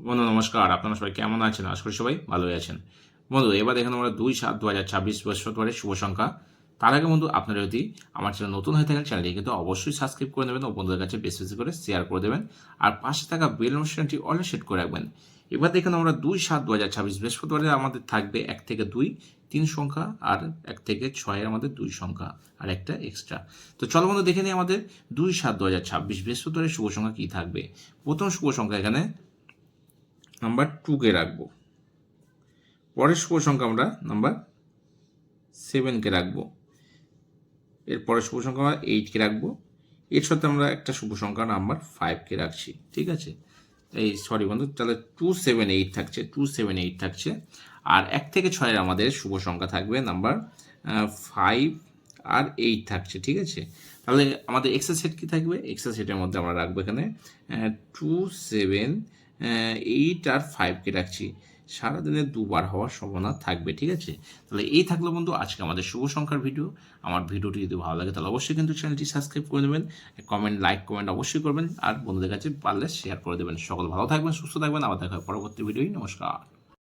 বন্ধু নমস্কার, আপনারা সবাই কেমন আছেন? আশা করি সবাই ভালোই আছেন। বন্ধু এবার দেখেন আমরা 2/7/2026 বৃহস্পতিবারের শুভ সংখ্যা। তার আগে বন্ধু আপনারা যদি আমার চ্যানেল নতুন হয়ে থাকেন চ্যানেলটি কিন্তু অবশ্যই সাবস্ক্রাইব করে নেবেন ও বন্ধুদের কাছে বেশি বেশি করে শেয়ার করে দেবেন। আর পাশে থাকা বেল নোটিফিকেশনটি অলে সেট করে রাখবেন। এবার দেখেন আমরা 2/7/2026 বৃহস্পতিবারে আমাদের থাকবে 1 থেকে 2 3 সংখ্যা, আর 1 থেকে 6 এর আমাদের 2 সংখ্যা আর একটা এক্সট্রা। তো চলো বন্ধু দেখে নিই আমাদের 2/7/2026 বৃহস্পতিবারের শুভ সংখ্যা কী থাকবে। প্রথম শুভ সংখ্যা এখানে নাম্বার 2 কে রাখবো। পরের শুভ সংখ্যা আমরা নাম্বার 7 কে রাখবো। এরপরের শুভ সংখ্যা আমরা 8 কে রাখবো। এর সাথে আমরা একটা শুভ সংখ্যা নাম্বার 5 কে রাখছি, ঠিক আছে। এই সরি বন্ধু, তাহলে 278 থাকছে, 278 থাকছে। আর 1 থেকে 6 আমাদের শুভ সংখ্যা থাকবে নাম্বার 5 আর 8 থাকছে, ঠিক আছে। তাহলে আমাদের এক্সেল সেট কী থাকবে? এক্সেল সেটের মধ্যে আমরা রাখবো এখানে 2 7 8 আর 5 কে রাখছি। সারাদিনে দুবার হওয়ার সম্ভাবনা থাকবে, ঠিক আছে। তাহলে এই থাকলো বন্ধু আজকে আমাদের শুভ সংখ্যার ভিডিও। আমার ভিডিওটি যদি ভালো লাগে তাহলে অবশ্যই কিন্তু চ্যানেলটি সাবস্ক্রাইব করে দেবেন, কমেন্ট অবশ্যই করবেন, আর বন্ধুদের কাছে পারলে শেয়ার করে দেবেন। সকল ভালো থাকবেন, সুস্থ থাকবেন, আবার দেখা হবে পরবর্তী ভিডিওই। নমস্কার।